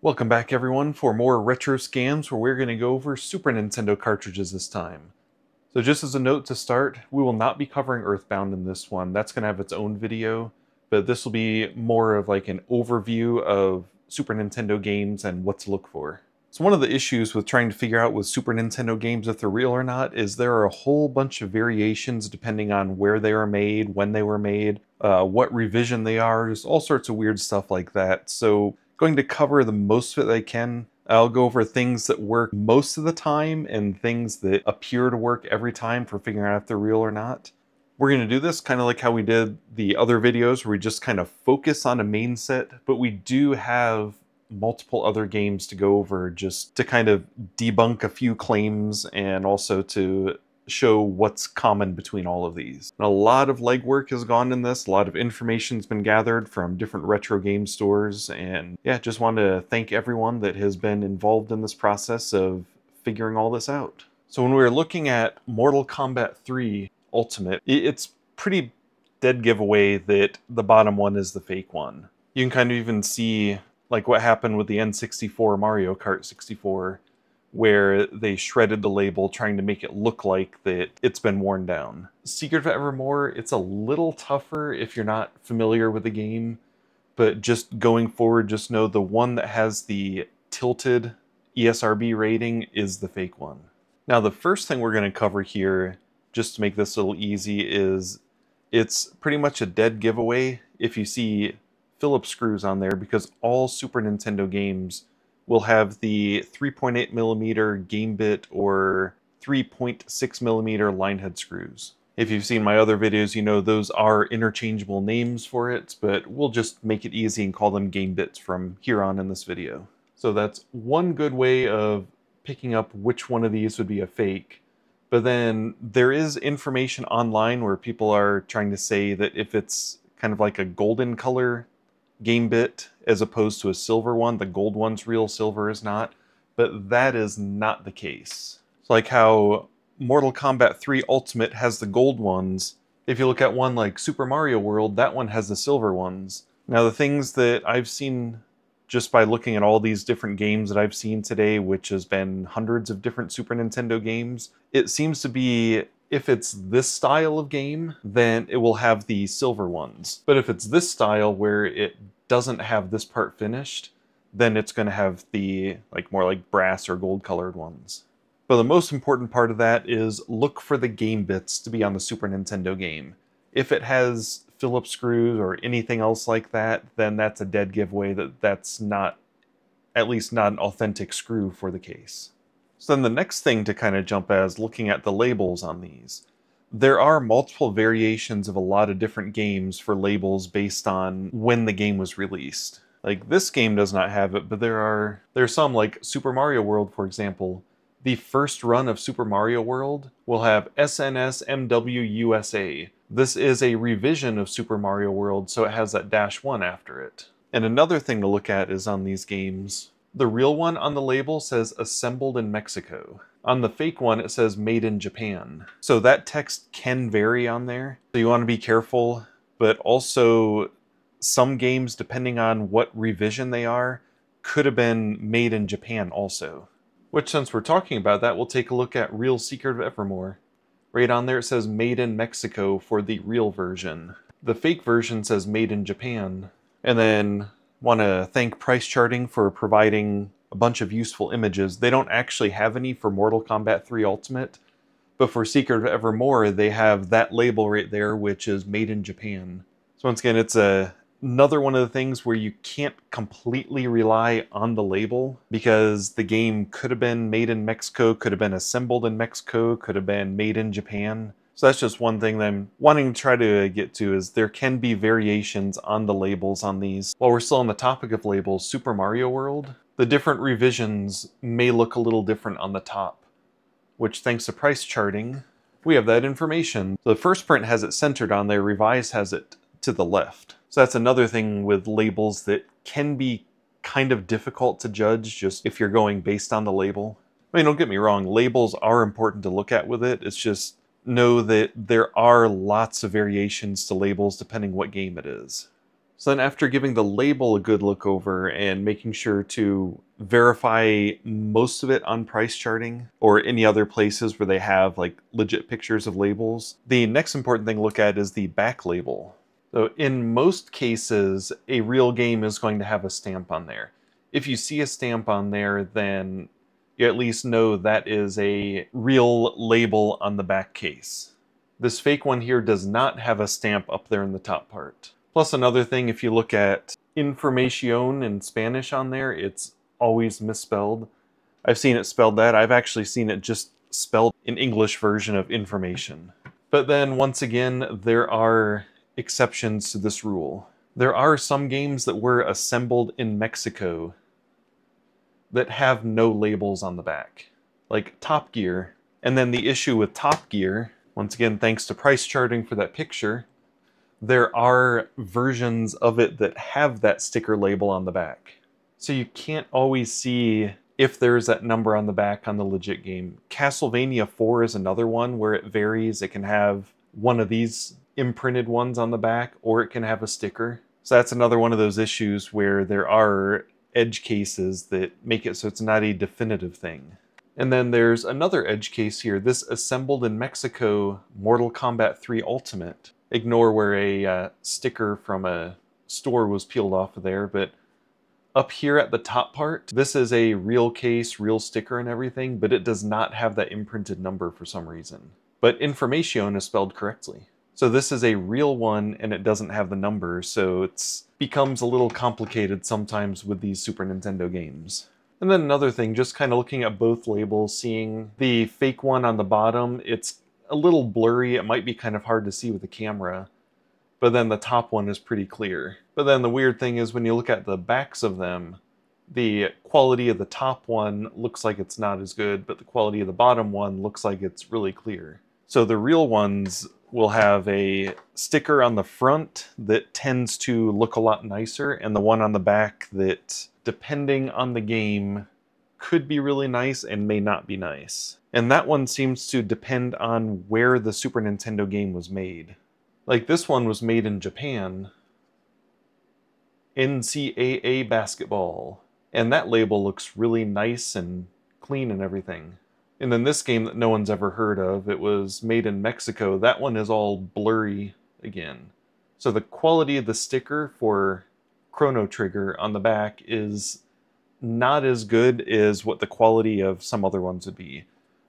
Welcome back everyone for more retro scams where we're going to go over Super Nintendo cartridges this time. So just as a note to start, we will not be covering Earthbound in this one. That's going to have its own video, but this will be more of like an overview of Super Nintendo games and what to look for. So one of the issues with trying to figure out with Super Nintendo games if they're real or not is there are a whole bunch of variations depending on where they were made, when they were made, what revision they are, just all sorts of weird stuff like that. So going to cover the most of it I can. I'll go over things that work most of the time and things that appear to work every time for figuring out if they're real or not. We're going to do this kind of like how we did the other videos where we just kind of focus on a main set, but we do have multiple other games to go over just to kind of debunk a few claims and also to show what's common between all of these. And a lot of legwork has gone in this, a lot of information's been gathered from different retro game stores, and yeah, just want to thank everyone that has been involved in this process of figuring all this out. So when we were looking at Mortal Kombat 3 Ultimate, it's pretty dead giveaway that the bottom one is the fake one. You can kind of even see like what happened with the N64 Mario Kart 64, where they shredded the label trying to make it look like that it's been worn down. Secret of Evermore, it's a little tougher if you're not familiar with the game, but just going forward, just know the one that has the tilted ESRB rating is the fake one. Now the first thing we're going to cover here, just to make this a little easy, is it's pretty much a dead giveaway if you see Phillips screws on there, because all Super Nintendo games will have the 3.8mm game bit or 3.6mm line head screws. If you've seen my other videos, you know those are interchangeable names for it, but we'll just make it easy and call them game bits from here on in this video. So that's one good way of picking up which one of these would be a fake. But then there is information online where people are trying to say that if it's kind of like a golden color game bit as opposed to a silver one, the gold one's real, silver is not, but that is not the case. It's like how Mortal Kombat 3 Ultimate has the gold ones. If you look at one like Super Mario World, that one has the silver ones. Now the things that I've seen just by looking at all these different games that I've seen today, which has been hundreds of different Super Nintendo games, it seems to be if it's this style of game, then it will have the silver ones. But if it's this style where it doesn't have this part finished, then it's going to have the more like brass or gold colored ones. But the most important part of that is look for the game bits to be on the Super Nintendo game. If it has Phillips screws or anything else like that, then that's a dead giveaway that that's not, at least not an authentic screw for the case. So then the next thing to kind of jump at is looking at the labels on these. There are multiple variations of a lot of different games for labels based on when the game was released. Like this game does not have it, but there's some like Super Mario World, for example. The first run of Super Mario World will have SNES MWUSA. This is a revision of Super Mario World, so it has that -1 after it. And another thing to look at is on these games, the real one on the label says assembled in Mexico. On the fake one, it says made in Japan. So that text can vary on there. So you want to be careful, but also some games, depending on what revision they are, could have been made in Japan also. Which, since we're talking about that, we'll take a look at Real Secret of Evermore. Right on there it says made in Mexico for the real version. The fake version says made in Japan. And then want to thank Price Charting for providing a bunch of useful images. They don't actually have any for Mortal Kombat 3 Ultimate, but for Secret of Evermore, they have that label right there, which is made in Japan. So once again, it's another one of the things where you can't completely rely on the label, because the game could have been made in Mexico, could have been assembled in Mexico, could have been made in Japan. So that's just one thing that I'm wanting to try to get to, is there can be variations on the labels on these. While we're still on the topic of labels, Super Mario World, the different revisions may look a little different on the top, which, thanks to Price Charting, we have that information. The first print has it centered on there, Revised has it to the left. So that's another thing with labels that can be kind of difficult to judge just if you're going based on the label. I mean, don't get me wrong, labels are important to look at with it. It's just know that there are lots of variations to labels depending what game it is. So then after giving the label a good look over and making sure to verify most of it on price charting or any other places where they have like legit pictures of labels, the next important thing to look at is the back label. So in most cases, a real game is going to have a stamp on there. If you see a stamp on there, then you at least know that is a real label on the back case. This fake one here does not have a stamp up there in the top part. Plus another thing, if you look at información in Spanish on there, it's always misspelled. I've seen it spelled that. I've actually seen it just spelled in English version of information. But then once again, there are exceptions to this rule. There are some games that were assembled in Mexico that have no labels on the back, like Top Gear. And then the issue with Top Gear, once again, thanks to price charting for that picture, there are versions of it that have that sticker label on the back. So you can't always see if there's that number on the back on the legit game. Castlevania 4 is another one where it varies. It can have one of these imprinted ones on the back, or it can have a sticker. So that's another one of those issues where there are edge cases that make it so it's not a definitive thing. And then there's another edge case here, this assembled in Mexico Mortal Kombat 3 Ultimate. Ignore where a sticker from a store was peeled off of there, but up here at the top part, this is a real case, real sticker and everything, but it does not have that imprinted number for some reason. But information is spelled correctly. So this is a real one and it doesn't have the number, so it becomes a little complicated sometimes with these Super Nintendo games. And then another thing, just kind of looking at both labels, seeing the fake one on the bottom, it's a little blurry, it might be kind of hard to see with the camera, but then the top one is pretty clear. But then the weird thing is when you look at the backs of them, the quality of the top one looks like it's not as good, but the quality of the bottom one looks like it's really clear. So the real ones will have a sticker on the front that tends to look a lot nicer, and the one on the back that, depending on the game, could be really nice and may not be nice. And that one seems to depend on where the Super Nintendo game was made. Like this one was made in Japan, NCAA basketball, and that label looks really nice and clean and everything. And then this game that no one's ever heard of, it was made in Mexico, that one is all blurry again. So the quality of the sticker for Chrono Trigger on the back is not as good as what the quality of some other ones would be,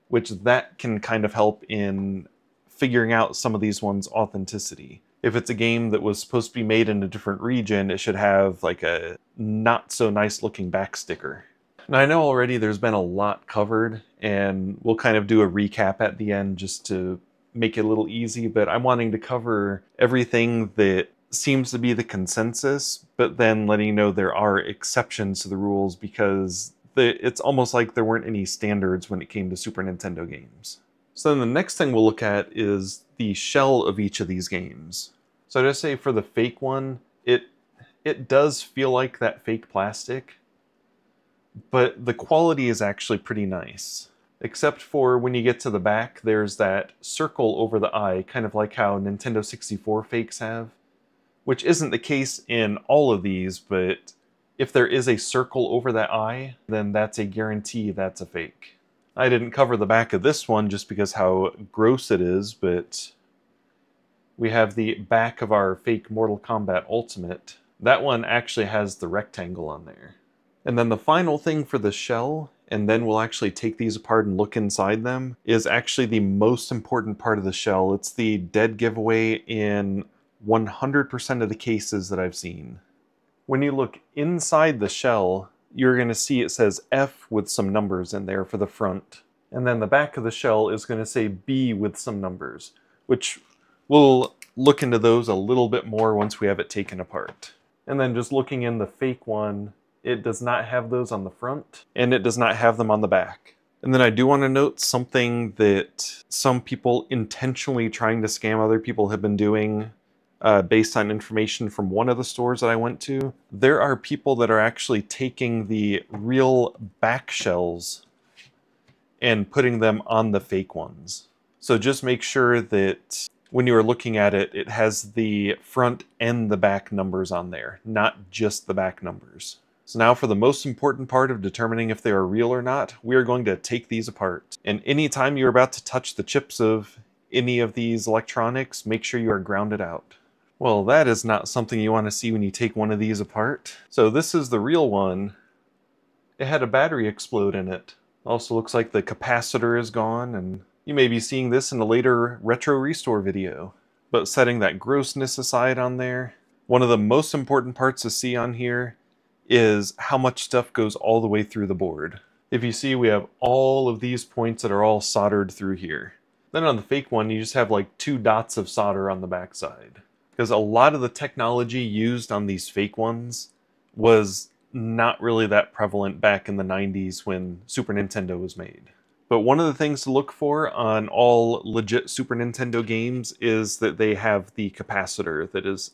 which that can kind of help in figuring out some of these ones' authenticity. If it's a game that was supposed to be made in a different region, it should have like a not so nice looking back sticker. Now I know already there's been a lot covered, and we'll kind of do a recap at the end just to make it a little easy, but I'm wanting to cover everything that seems to be the consensus, but then letting you know there are exceptions to the rules because it's almost like there weren't any standards when it came to Super Nintendo games. So then the next thing we'll look at is the shell of each of these games. So I just say for the fake one, it does feel like that fake plastic, but the quality is actually pretty nice. Except for when you get to the back, there's that circle over the eye, kind of like how Nintendo 64 fakes have, which isn't the case in all of these, but if there is a circle over that eye, then that's a guarantee that's a fake. I didn't cover the back of this one just because how gross it is, but we have the back of our fake Mortal Kombat Ultimate. That one actually has the rectangle on there. And then the final thing for the shell, and then we'll actually take these apart and look inside them, is actually the most important part of the shell. It's the dead giveaway in 100% of the cases that I've seen. When you look inside the shell, you're going to see it says F with some numbers in there for the front. And then the back of the shell is going to say B with some numbers, which we'll look into those a little bit more once we have it taken apart. And then just looking in the fake one, it does not have those on the front, and it does not have them on the back. And then I do want to note something that some people intentionally trying to scam other people have been doing based on information from one of the stores that I went to. There are people that are actually taking the real back shells and putting them on the fake ones. So just make sure that when you are looking at it, it has the front and the back numbers on there, not just the back numbers. So now for the most important part of determining if they are real or not, we are going to take these apart. And anytime you're about to touch the chips of any of these electronics, make sure you are grounded out. Well, that is not something you want to see when you take one of these apart. So this is the real one. It had a battery explode in it. Also looks like the capacitor is gone, and you may be seeing this in a later retro restore video. But setting that grossness aside on there, one of the most important parts to see on here is how much stuff goes all the way through the board. If you see, we have all of these points that are all soldered through here. Then on the fake one, you just have like 2 dots of solder on the backside. Because a lot of the technology used on these fake ones was not really that prevalent back in the 90s when Super Nintendo was made. But one of the things to look for on all legit Super Nintendo games is that they have the capacitor that is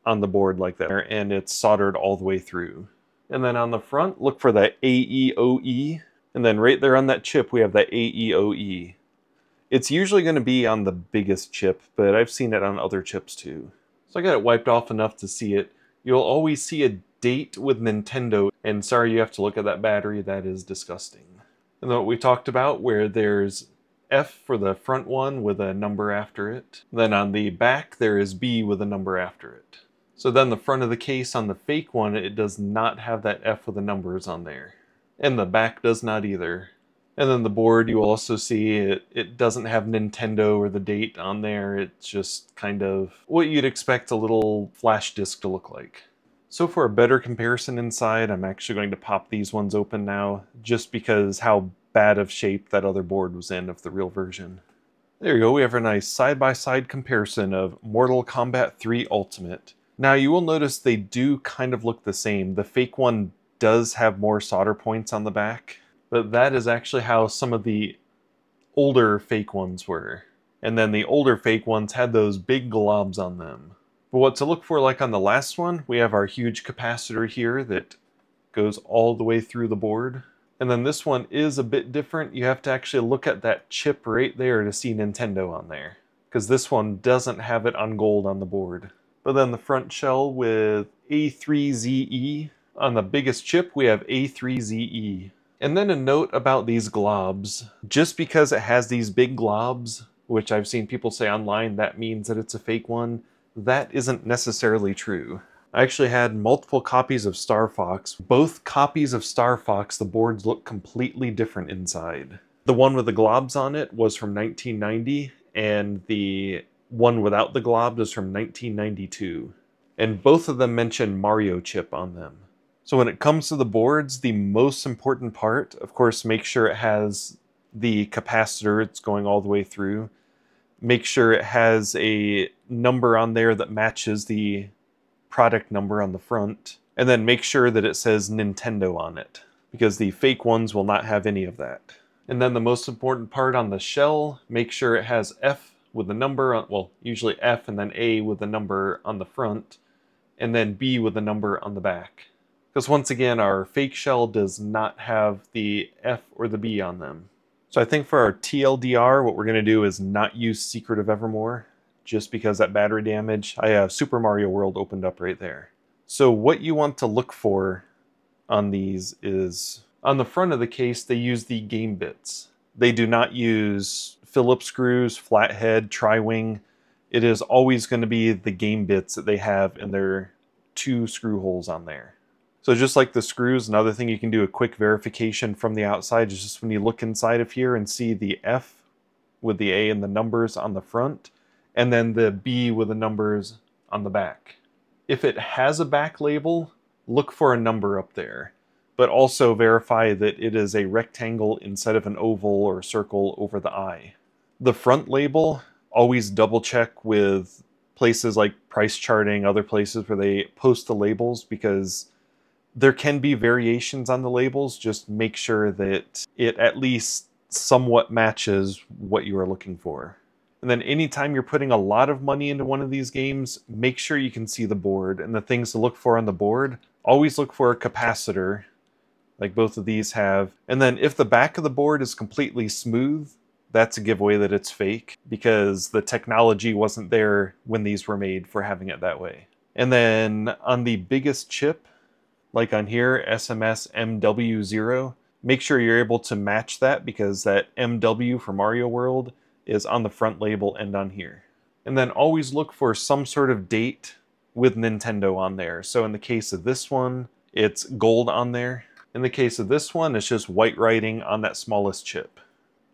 on the board like that, and it's soldered all the way through. And then on the front, look for the AEOE, and then right there on that chip we have the AEOE. It's usually going to be on the biggest chip, but I've seen it on other chips too. So I got it wiped off enough to see it. You'll always see a date with Nintendo, and sorry you have to look at that battery, that is disgusting. And then what we talked about, where there's F for the front one with a number after it. Then on the back there is B with a number after it. So then the front of the case on the fake one, it does not have that F with the numbers on there. And the back does not either. And then the board, you will also see it doesn't have Nintendo or the date on there. It's just kind of what you'd expect a little flash disk to look like. So for a better comparison inside, I'm actually going to pop these ones open now, just because how bad of shape that other board was in of the real version. There you go, we have a nice side-by-side comparison of Mortal Kombat 3 Ultimate. Now you will notice they do kind of look the same. The fake one does have more solder points on the back, but that is actually how some of the older fake ones were. And then the older fake ones had those big globs on them. But what to look for, like on the last one, we have our huge capacitor here that goes all the way through the board. And then this one is a bit different. You have to actually look at that chip right there to see Nintendo on there, because this one doesn't have it on gold on the board. But then the front shell with A3ZE. On the biggest chip, we have A3ZE. And then a note about these globs. Just because it has these big globs, which I've seen people say online, that means that it's a fake one. That isn't necessarily true. I actually had multiple copies of Star Fox. Both copies of Star Fox, the boards look completely different inside. The one with the globs on it was from 1990, and the one without the glob is from 1992. And both of them mention Mario chip on them. So when it comes to the boards, the most important part, of course, make sure it has the capacitor, it's going all the way through. Make sure it has a number on there that matches the product number on the front. And then make sure that it says Nintendo on it, because the fake ones will not have any of that. And then the most important part on the shell, make sure it has F with the number, on, well, usually F and then A with the number on the front, and then B with the number on the back. Because once again, our fake shell does not have the F or the B on them. So I think for our TLDR, what we're going to do is not use Secret of Evermore, just because that battery damage. I have Super Mario World opened up right there. So what you want to look for on these is, on the front of the case, they use the game bits. They do not use Phillips screws, flathead, tri-wing. It is always going to be the game bits that they have in their 2 screw holes on there. So just like the screws, another thing you can do a quick verification from the outside is just when you look inside of here and see the F with the A and the numbers on the front, and then the B with the numbers on the back. If it has a back label, look for a number up there, but also verify that it is a rectangle instead of an oval or circle over the I. The front label, always double check with places like Price Charting, other places where they post the labels, because there can be variations on the labels. Just make sure that it at least somewhat matches what you are looking for. And then anytime you're putting a lot of money into one of these games, make sure you can see the board. And the things to look for on the board, always look for a capacitor, like both of these have. And then if the back of the board is completely smooth, that's a giveaway that it's fake, because the technology wasn't there when these were made for having it that way. And then on the biggest chip, like on here, SMS MW0, make sure you're able to match that, because that MW for Mario World is on the front label and on here. And then always look for some sort of date with Nintendo on there. So in the case of this one, it's gold on there. In the case of this one, it's just white writing on that smallest chip.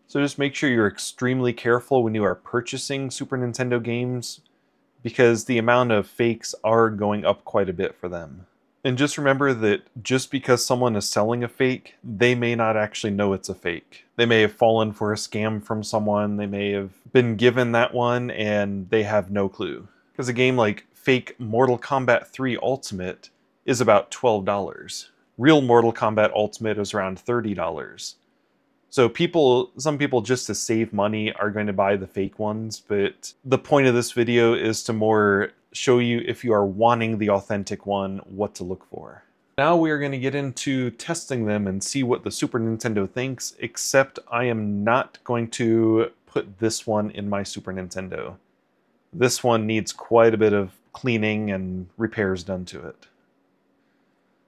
So just make sure you're extremely careful when you are purchasing Super Nintendo games, because the amount of fakes are going up quite a bit for them. And just remember that just because someone is selling a fake, they may not actually know it's a fake. They may have fallen for a scam from someone, they may have been given that one, and they have no clue. Because a game like fake Mortal Kombat 3 Ultimate is about $12. Real Mortal Kombat Ultimate is around $30. So some people just to save money are going to buy the fake ones, but the point of this video is to more show you, if you are wanting the authentic one, what to look for. Now we are going to get into testing them and see what the Super Nintendo thinks, except I am not going to put this one in my Super Nintendo. This one needs quite a bit of cleaning and repairs done to it.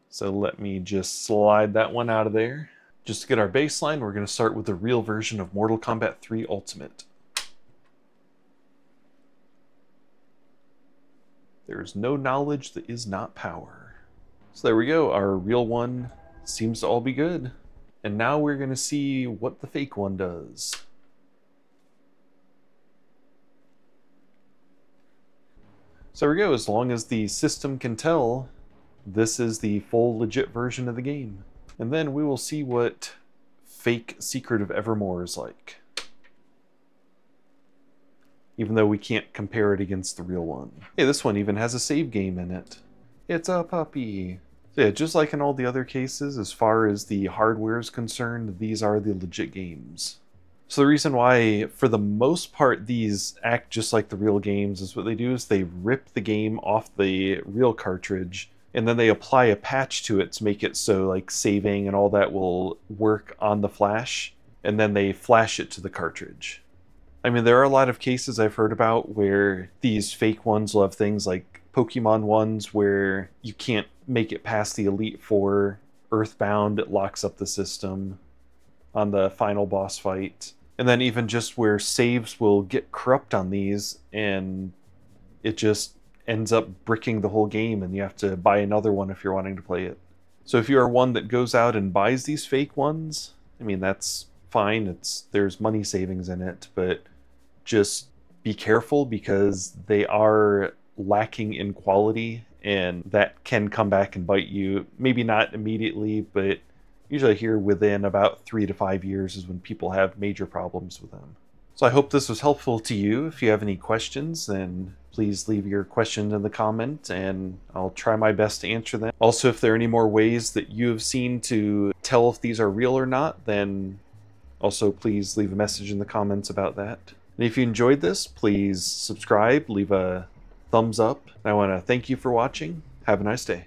So let me just slide that one out of there. Just to get our baseline, we're going to start with the real version of Mortal Kombat 3 Ultimate. There's no knowledge that is not power. So there we go, our real one seems to all be good. And now we're going to see what the fake one does. So there we go, as long as the system can tell, this is the full legit version of the game. And then we will see what fake Secret of Evermore is like, even though we can't compare it against the real one. Hey, this one even has a save game in it. It's a puppy. So yeah, just like in all the other cases, as far as the hardware is concerned, these are the legit games. So the reason why, for the most part, these act just like the real games is what they do is they rip the game off the real cartridge, and then they apply a patch to it to make it so like saving and all that will work on the flash, and then they flash it to the cartridge. I mean, there are a lot of cases I've heard about where these fake ones will have things like Pokemon ones where you can't make it past the Elite Four, Earthbound, it locks up the system on the final boss fight. And then even just where saves will get corrupt on these and it just ends up bricking the whole game and you have to buy another one if you're wanting to play it. So if you are one that goes out and buys these fake ones, I mean, that's fine. There's money savings in it, but just be careful because they are lacking in quality and that can come back and bite you. Maybe not immediately, but usually here within about 3 to 5 years is when people have major problems with them. So I hope this was helpful to you. If you have any questions, then please leave your question in the comment and I'll try my best to answer them. Also, if there are any more ways that you have seen to tell if these are real or not, then also please leave a message in the comments about that. And if you enjoyed this, please subscribe, leave a thumbs up. I want to thank you for watching. Have a nice day.